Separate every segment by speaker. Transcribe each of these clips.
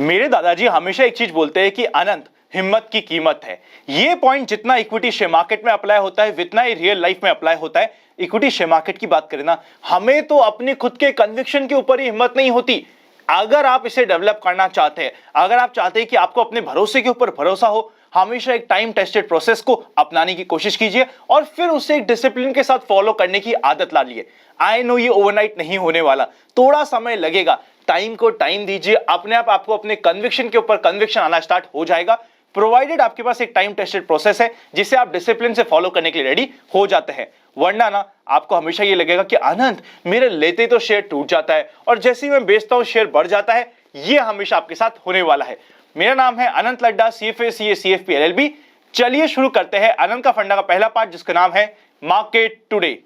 Speaker 1: मेरे दादाजी हमेशा एक चीज बोलते हैं कि अनंत हिम्मत की कीमत है। ये पॉइंट जितना इक्विटी शेयर मार्केट में अप्लाई होता है उतना ही रियल लाइफ में अप्लाई होता है। इक्विटी शेयर मार्केट की बात करें ना, हमें तो अपने खुद के कन्विक्शन के ऊपर ही हिम्मत नहीं होती। अगर आप इसे डेवलप करना चाहते हैं, अगर आप चाहते हैं कि आपको अपने भरोसे के ऊपर भरोसा हो, हमेशा एक टाइम टेस्टेड प्रोसेस को अपनाने की कोशिश कीजिए और फिर उसे एक डिसिप्लिन के साथ फॉलो करने की आदत ला लिए। आई नो ये ओवरनाइट नहीं होने वाला, थोड़ा समय लगेगा। टाइम को टाइम दीजिए, अपने आप आपको अपने कन्विक्शन के ऊपर कन्विक्शन आना स्टार्ट हो जाएगा, प्रोवाइडेड आपके पास एक टाइम टेस्टेड प्रोसेस है जिसे आप डिसिप्लिन से फॉलो करने के लिए रेडी हो जाते हैं। वरना ना आपको हमेशा ये लगेगा कि अनंत मेरे लेते तो शेयर टूट जाता है और जैसे ही मैं बेचता हूं शेयर बढ़ जाता है। ये हमेशा आपके साथ होने वाला है। मेरा नाम है अनंत Ladda, CFA CA CFP LLB। चलिए शुरू करते हैं अनंत का फंडा का पहला पार्ट जिसका नाम है मार्केट टुडे।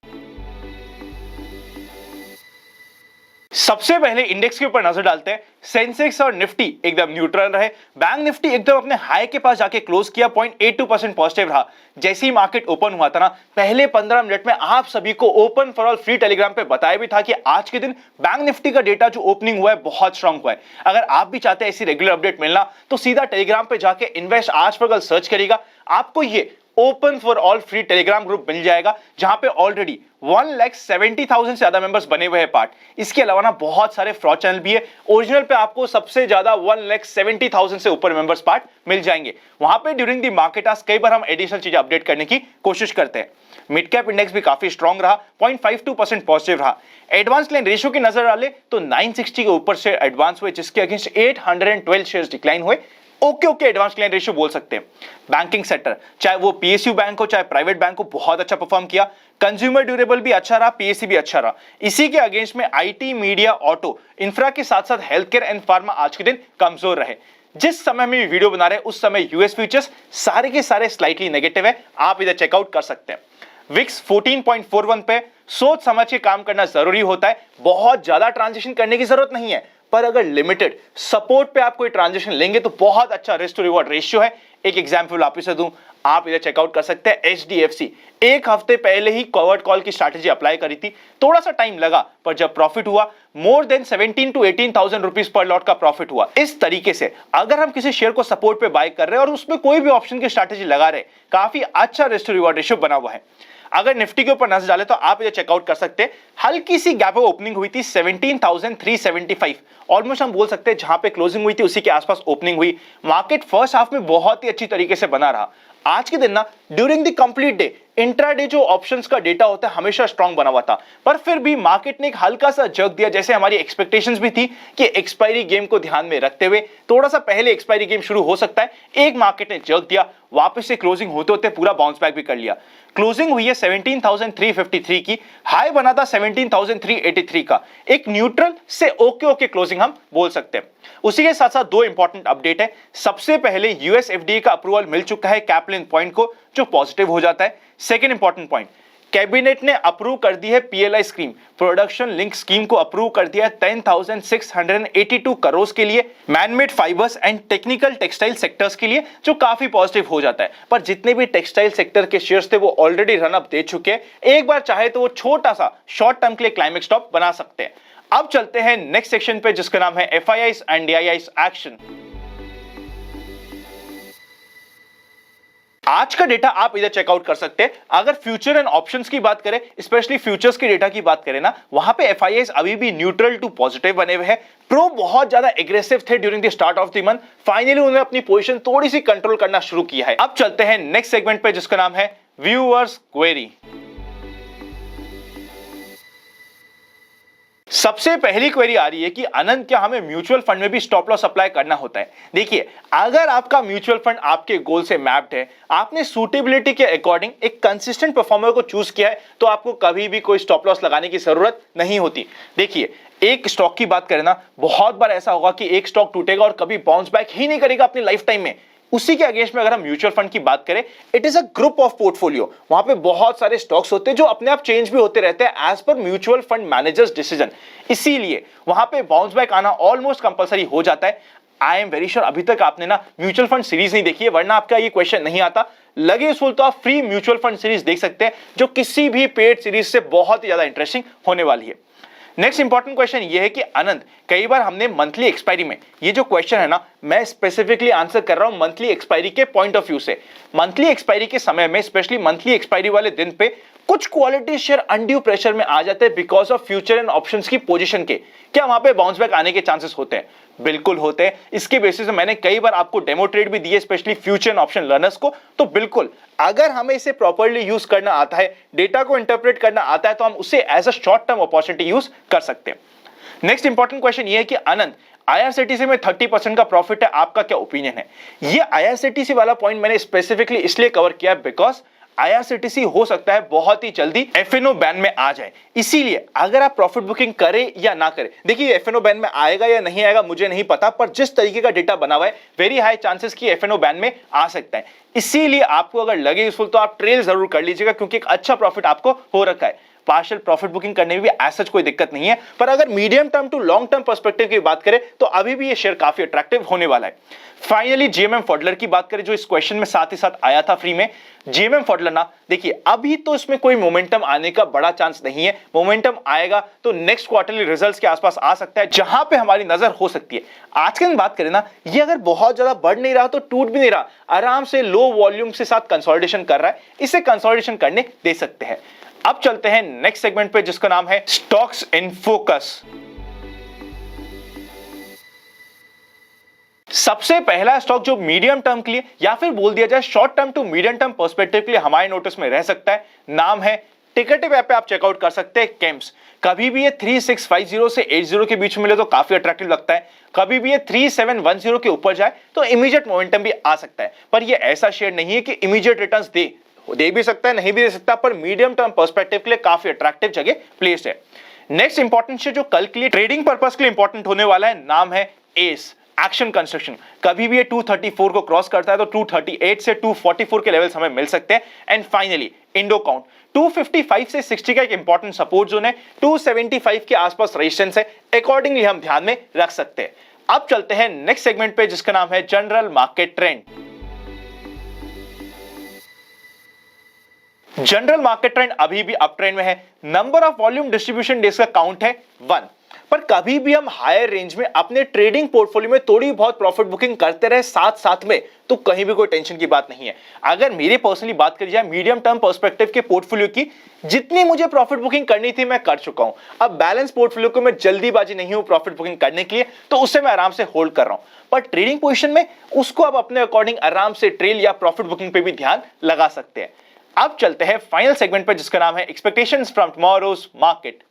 Speaker 1: सबसे पहले इंडेक्स के ऊपर नजर डालते हैं। सेंसेक्स और निफ्टी एकदम न्यूट्रल रहे। बैंक निफ्टी एकदम अपने हाई के पास जाके क्लोज किया, 0.82% पॉजिटिव रहा। जैसे ही मार्केट ओपन हुआ था ना, पहले 15 मिनट में आप सभी को open for all free Telegram पे बताया भी था कि आज के दिन बैंक निफ्टी का डेटा जो ओपनिंग हुआ है बहुत स्ट्रांग हुआ है। अगर आप भी चाहते हैं ऐसी रेगुलर अपडेट मिलना तो सीधा टेलीग्राम पे जाके इन्वेस्ट आज पर कल सर्च करेगा, आपको ये open for all free Telegram group मिल जाएगा जहां पे ऑलरेडी 1,70,000 से ज्यादा मेंबर्स बने हुए हैं पार्ट। इसके अलावा ना बहुत सारे फ्रॉड चैनल भी है। ओरिजिनल पे आपको सबसे ज्यादा 1,70,000 से ऊपर मेंबर्स पार्ट मिल जाएंगे। वहां पे ड्यूरिंग द मार्केट आज कई बार हम एडिशनल चीजें अपडेट करने की कोशिश करते हैं। मिड कैप इंडेक्स भी काफी स्ट्रॉन्ग रहा, 0.52% पॉजिटिव रहा। एडवांस क्लाइंट रेशियो की नजर डाले तो 960 के ऊपर शेयर एडवांस हुए, जिसके अगेंस्ट 812 शेयर्स डिक्लाइन हुए। ओके एडवांस क्लाइंट रेशियो बोल सकते हैं। बैंकिंग सेक्टर, चाहे वो PSU बैंक हो चाहे प्राइवेट बैंक हो, बहुत अच्छा परफॉर्म किया। कंज्यूमर ड्यूरेबल भी अच्छा रहा, PSE भी अच्छा रहा। इसी के अगेंस्ट में IT, मीडिया, ऑटो, इंफ्रा के साथ साथ हेल्थ केयर एंड फार्मा आज के दिन कमजोर रहे। जिस समय में वीडियो बना रहे हैं उस समय यूएस फ्यूचर्स सारे के सारे स्लाइटली नेगेटिव है, आप इधर चेकआउट कर सकते हैं। विक्स 14.41 पे सोच समझ के काम करना जरूरी होता है। बहुत ज्यादा ट्रांजेक्शन करने की जरूरत नहीं है, पर अगर लिमिटेड सपोर्ट पे आप कोई ट्रांजेक्शन लेंगे तो बहुत अच्छा रिस्क टू रिवॉर्ड रेशियो है। एक एग्जांपल आप इसे दूं, आप इधर चेकआउट कर सकते हैं। HDFC एक हफ्ते पहले ही कवर्ड कॉल की स्ट्रैटेजी अप्लाई करी थी, थोड़ा सा टाइम लगा, पर जब प्रॉफिट हुआ more than 17 to 18,000 rupees per lot का प्रॉफिट हुआ। इस तरीके से अगर हम किसी शेयर को सपोर्ट पे बाय कर रहे हैं और उसमें कोई भी ऑप्शन की स्ट्रैटेजी लगा रहे, काफी अच्छा रिस्क टू रिवॉर्ड रेशियो बना हुआ है। अगर निफ्टी के ऊपर नजर डाले तो आप इधर चेकआउट कर सकते हैं। हल्की सी गैप ओपनिंग हुई थी 17,375, ऑलमोस्ट हम बोल सकते हैं जहां पे क्लोजिंग हुई थी उसी के आसपास ओपनिंग हुई। मार्केट फर्स्ट हाफ में बहुत ही अच्छी तरीके से बना रहा। आज के दिन ना during the complete day intraday जो ऑप्शंस का डेटा होता है हमेशा स्ट्रांग बना हुआ था, पर फिर भी मार्केट ने एक हल्का सा जर्क दिया। जैसे हमारी एक्सपेक्टेशंस भी थी कि एक्सपायरी गेम को ध्यान में रखते हुए थोड़ा सा पहले एक्सपायरी गेम शुरू हो सकता है, एक मार्केट ने जर्क दिया, वापस से क्लोजिंग होते होते पूरा बाउंस बैक भी कर लिया। क्लोजिंग हुई है 17,353 की, हाई बना था 17,383 का। एक न्यूट्रल से ओके क्लोजिंग हम बोल सकते हैं। उसी के साथ साथ दो इंपॉर्टेंट अपडेट है। सबसे पहले US FDA का अप्रूवल मिल चुका है कैपलिन पॉइंट को, जो पॉजिटिव हो जाता है। सेकेंड इंपॉर्टेंट पॉइंट, कैबिनेट ने अप्रूव कर दी है PLI scheme, production link scheme को अप्रूव कर दिया 10,682 करोड़ के लिए, manmade fibres and technical textile sectors के लिए, जो काफी पॉजिटिव हो जाता है। पर जितने भी टेक्सटाइल सेक्टर के शेयर्स थे वो ऑलरेडी रन अप दे चुके हैं। एक बार चाहे तो वो छोटा सा शॉर्ट टर्म के लिए क्लाइमेक्स स्टॉप बना सकते हैं। अब चलते हैं नेक्स्ट सेक्शन पे जिसका नाम है FIIs एंड DIIs एक्शन। आज का डेटा आप इधर चेकआउट कर सकते हैं। अगर फ्यूचर एंड ऑप्शंस की बात करें, स्पेशली फ्यूचर्स के डेटा की बात करें ना, वहां पे FIIs अभी भी न्यूट्रल टू पॉजिटिव बने हुए हैं। प्रो बहुत ज्यादा एग्रेसिव थे during the start of the month, finally उन्होंने अपनी पोजीशन थोड़ी सी कंट्रोल करना शुरू किया है। अब चलते हैं नेक्स्ट सेगमेंट पे जिसका नाम है व्यूअर्स क्वेरी। सबसे पहली क्वेरी आ रही है कि अनंत, क्या हमें म्यूचुअल फंड में भी स्टॉप लॉस अप्लाई करना होता है? देखिए, अगर आपका म्यूचुअल फंड आपके गोल से मैप्ड है, आपने सूटेबिलिटी के अकॉर्डिंग एक कंसिस्टेंट परफॉर्मर को चूज किया है, तो आपको कभी भी कोई स्टॉप लॉस लगाने की जरूरत नहीं होती। देखिए, एक स्टॉक की बात करें ना, बहुत बार ऐसा होगा कि एक स्टॉक टूटेगा और कभी बाउंस बैक ही नहीं करेगा अपनी लाइफ टाइम में। उसी के अगेंस्ट में अगर हम म्यूचुअल फंड की बात करें, it is a group of portfolio. वहां पे बहुत सारे स्टॉक्स होते हैं जो अपने आप चेंज भी होते रहते हैं as per mutual fund managers decision. इसीलिए वहां पे बाउंस बैक आना ऑलमोस्ट कंपलसरी हो जाता है। आई एम वेरी श्योर अभी तक आपने ना म्यूचुअल फंड सीरीज नहीं देखी है, वरना आपका ये क्वेश्चन नहीं आता। लगे सूल तो आप फ्री म्यूचुअल फंड सीरीज देख सकते हैं, जो किसी भी पेड सीरीज से बहुत ही ज्यादा इंटरेस्टिंग होने वाली है। नेक्स्ट इंपॉर्टेंट क्वेश्चन ये है कि आनंद, कई बार हमने मंथली एक्सपायरी में, ये जो क्वेश्चन है ना, मैं स्पेसिफिकली आंसर कर रहा हूं मंथली एक्सपायरी के पॉइंट ऑफ व्यू से। मंथली एक्सपायरी के समय में, स्पेशली मंथली एक्सपायरी वाले दिन पे कुछ क्वालिटी शेयर अनड्यू प्रेशर में आ जाते हैं because of future and options की पोजीशन के। क्या वहां पे बाउंस बैक आने के चांसेस होते हैं? बिल्कुल होते हैं। इसके बेसिस पे मैंने कई बार आपको डेमो ट्रेड भी दिए, specially future and option learners को। तो बिल्कुल, अगर हमें इसे प्रॉपर्ली यूज करना आता है, डेटा को इंटरप्रेट करना आता है, तो हम उसे as a short term opportunity use कर सकते हैं। नेक्स्ट इंपॉर्टेंट क्वेश्चन ये है कि आनंद, IRCTC में 30% का प्रॉफिट है, आपका क्या ओपिनियन है? ये IRCTC वाला पॉइंट मैंने स्पेसिफिकली इसलिए कवर किया बिकॉज IRCTC हो सकता है बहुत ही जल्दी FNO बैन में आ जाए। इसीलिए अगर आप प्रॉफिट बुकिंग करें या ना करें, देखिए FNO बैन में आएगा या नहीं आएगा मुझे नहीं पता, पर जिस तरीके का डेटा बना हुआ है, वेरी हाई चांसेस कि FNO बैन में आ सकता है। इसीलिए आपको अगर लगे यूजफुल तो आप ट्रेल जरूर कर लीजिएगा, क्योंकि एक अच्छा प्रॉफिट आपको हो रखा है। पार्शियल प्रॉफिट बुकिंग करने में भी ऐसा कोई दिक्कत नहीं है, पर अगर medium term to long term perspective की बात करें तो अभी भी ये शेयर काफी अट्रैक्टिव होने वाला है। फाइनली GMM फॉडलर की बात करें, जो इस क्वेश्चन में साथ ही साथ आया था फ्री में। GMM फॉडलर ना, देखिए अभी तो इसमें कोई मोमेंटम आने का बड़ा चांस नहीं है। मोमेंटम आएगा तो नेक्स्ट क्वार्टरली रिजल्ट्स के आसपास आ सकता है, जहां पे हमारी नजर हो सकती है। आज के दिन बात करें ना, ये अगर बहुत ज्यादा बढ़ नहीं रहा तो टूट भी नहीं रहा, आराम से लो वॉल्यूम के साथ कंसोलिडेशन कर रहा है, इसे कंसोलिडेशन करने दे सकते हैं। अब चलते हैं नेक्स्ट सेगमेंट पे, जिसका नाम है स्टॉक्स इन फोकस। सबसे पहला स्टॉक जो मीडियम टर्म के लिए या फिर बोल दिया जाए short term to medium term perspective के लिए हमारे नोटिस में रह सकता है, नाम है, टिकटिव ऐप पे आप चेकआउट कर सकते हैं, केम्स। कभी भी ये 3650 से 80 के बीच में मिले तो काफी अट्रैक्टिव लगता है, कभी भी ये 3710 के ऊपर जाए तो इमीडिएट मोमेंटम भी आ सकता है। पर ये ऐसा शेयर नहीं है कि इमीडिएट रिटर्न्स दे भी सकता है, नहीं भी दे सकता, पर मीडियम टर्म पर्सपेक्टिव के लिए काफी अट्रैक्टिव जगह प्लेस्ड है। नेक्स्ट इंपॉर्टेंट शेयर जो कल के लिए ट्रेडिंग पर्पस के लिए इंपॉर्टेंट होने वाला है, नाम है एस एक्शन कंस्ट्रक्शन। कभी भी ये 234 को क्रॉस करता है तो 238 से 244 के लेवल्स हमें मिल सकते हैं। एंड फाइनली इंडो काउंट 255 से 60 का एक इंपॉर्टेंट सपोर्ट जोन है, 275 के आसपास रेजिस्टेंस है, अकॉर्डिंगली हम ध्यान में रख सकते हैं। अब चलते हैं नेक्स्ट सेगमेंट पे, जिसका नाम है general market trend. General market trend अभी भी अप ट्रेंड में है। Number of volume distribution days का काउंट है 1। पर कभी भी हम हायर रेंज में अपने ट्रेडिंग पोर्टफोलियो में थोड़ी बहुत प्रॉफिट बुकिंग करते रहे साथ साथ में, तो कहीं भी कोई टेंशन की बात नहीं है। अगर मेरी पर्सनली बात करी जाए मीडियम टर्म पर्सपेक्टिव के पोर्टफोलियो की, जितनी मुझे प्रॉफिट बुकिंग करनी थी मैं कर चुका हूं। अब बैलेंस पोर्टफोलियो को मैं जल्दीबाजी नहीं हूं प्रॉफिट बुकिंग करने के लिए, तो उसे मैं आराम से होल्ड कर रहा हूं। पर ट्रेडिंग पोजीशन में उसको अब अपने अकॉर्डिंग आराम से ट्रेल या प्रॉफिट बुकिंग पे भी ध्यान लगा सकते हैं। अब चलते हैं फाइनल सेगमेंट पे, जिसका नाम है एक्सपेक्टेशंस फ्रॉम टुमारोज मार्केट।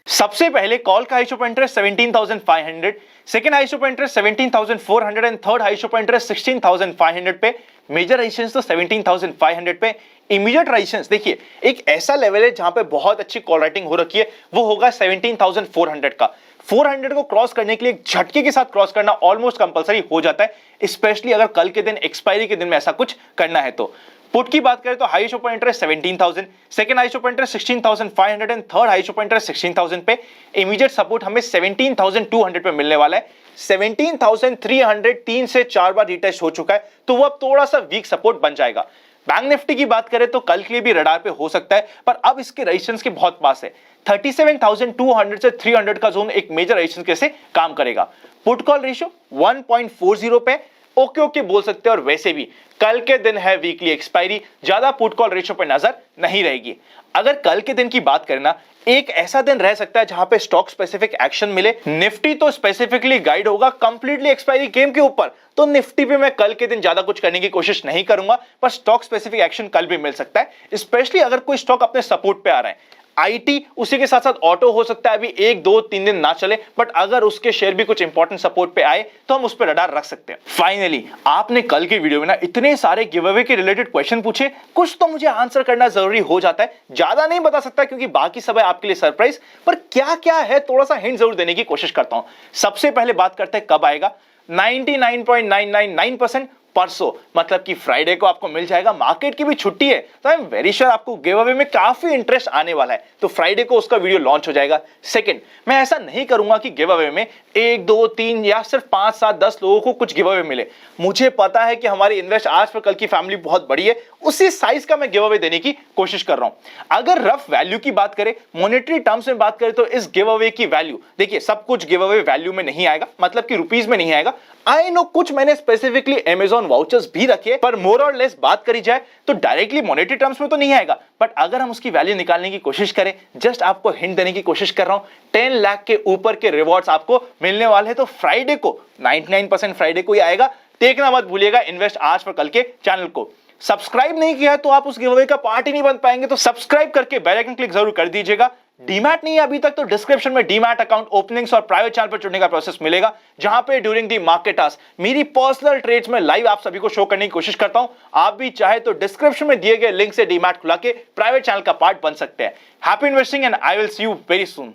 Speaker 1: सबसे पहले कॉल का high of interest 17,500, second high of interest 17,400 and third high of interest 16,500 पे। मेजर रेजिस्टेंस तो 17,500 पे। इमीडिएट रेजिस्टेंस देखिए एक ऐसा लेवल है जहां पे बहुत अच्छी कॉल राइटिंग हो रखी है, वो होगा 17,400 का। 400 को क्रॉस करने के लिए झटके के साथ क्रॉस करना ऑलमोस्ट कंपलसरी हो जाता है, स्पेशली अगर कल के दिन एक्सपायरी के दिन में ऐसा कुछ करना है तो। पुट की बात करें तो high open interest 17,000, second high open interest 16,500 and third high open interest 16,000 पे। इमीडिएट सपोर्ट हमें 17,200 पे मिलने वाला है। 17,300 3 से 4 बार रिटेस्ट हो चुका है, तो वो अब थोड़ा सा वीक सपोर्ट बन जाएगा। बैंक निफ्टी की बात करें तो कल के लिए भी रडार पे हो सकता है, पर अब इसके रेजिस्टेंस के बहुत पास है। 37,200 से 300 का जोन एक मेजर रेजिस्टेंस कैसे काम करेगा। पुट कॉल रेशियो 1.40 पे ओके ओके बोल सकते हैं, और वैसे भी कल के दिन है वीकली एक्सपायरी, ज्यादा पुट कॉल रेशियो पे नजर नहीं रहेगी। अगर कल के दिन की बात करें ना, एक ऐसा दिन रह सकता है जहां पे स्टॉक स्पेसिफिक एक्शन मिले। निफ्टी तो स्पेसिफिकली गाइड होगा कंप्लीटली एक्सपायरी गेम के ऊपर, तो निफ्टी पे मैं कल के दिन ज्यादा कुछ करने की कोशिश नहीं करूंगा, पर स्टॉक स्पेसिफिक एक्शन कल भी मिल सकता है, स्पेशली अगर कोई स्टॉक अपने सपोर्ट पे आ रहा है। आईटी उसी के साथ साथ ऑटो हो सकता है अभी 1 2 3 दिन ना चले, बट अगर उसके शेयर भी कुछ इंपॉर्टेंट सपोर्ट पे आए तो हम उस पर रडार रख सकते हैं। फाइनली आपने कल की वीडियो में ना इतने सारे गिव अवे के रिलेटेड क्वेश्चन पूछे, कुछ तो मुझे आंसर करना जरूरी हो जाता है। ज्यादा नहीं बता सकता क्योंकि बाकी सब है आपके लिए सरप्राइज, पर क्या क्या है थोड़ा सा हिंट जरूर देने की कोशिश करता हूं। सबसे पहले बात करते हैं कब आएगा। 99.999% परसों मतलब कि फ्राइडे को आपको मिल जाएगा। मार्केट की भी छुट्टी है तो आई एम वेरी श्योर आपको गिव अवे में काफी इंटरेस्ट आने वाला है, तो फ्राइडे को उसका वीडियो लॉन्च हो जाएगा। सेकंड, मैं ऐसा नहीं करूंगा कि गिव अवे में 1 2 3 या सिर्फ 5 7 10 लोगों को कुछ गिव अवे मिले। मुझे पता है कि हमारी इन्वेस्ट आज पर कल की फैमिली बहुत बड़ी है, उसी साइज का मैं गिव अवे देने की कोशिश कर रहा हूं। अगर रफ वैल्यू की बात करें, मॉनेटरी टर्म्स में बात करें, तो इस गिव अवे की वैल्यू देखिए, सब कुछ गिव अवे वैल्यू में नहीं आएगा, मतलब कि रुपीस में नहीं आएगा। आई नो कुछ मैंने स्पेसिफिकली अमेजॉन वाउचर्स भी रखे, पर मोर और लेस बात करी जाए तो डायरेक्टली मॉनेटरी टर्म्स में तो नहीं आएगा। बट अगर हम उसकी वैल्यू निकालने की कोशिश करें, जस्ट आपको हिंट देने की कोशिश कर रहा हूं, 10 लाख के ऊपर के रिवॉर्ड्स आपको मिलने वाले हैं। तो फ्राइडे को 99% फ्राइडे को ही आएगा, देखना मत भूलिएगा इन्वेस्ट आज पर कल के चैनल को। सब्सक्राइब नहीं किया तो आप उस गिव अवे का पार्ट ही नहीं बन पाएंगे, तो सब्सक्राइब करके बेल आइकन क्लिक जरूर कर दीजिएगा। डीमैट नहीं है अभी तक तो डिस्क्रिप्शन में डीमैट अकाउंट ओपनिंग्स और प्राइवेट चैनल पर जुड़ने का प्रोसेस मिलेगा, जहां पे ड्यूरिंग दी मार्केट टास्क मेरी पर्सनल ट्रेड्स में लाइव आप सभी को शो करने की कोशिश करता हूं। आप भी चाहे तो डिस्क्रिप्शन में दिए गए लिंक से डीमैट खुला के प्राइवेट चैनल का पार्ट बन सकते हैं। Happy investing and I will see you very soon.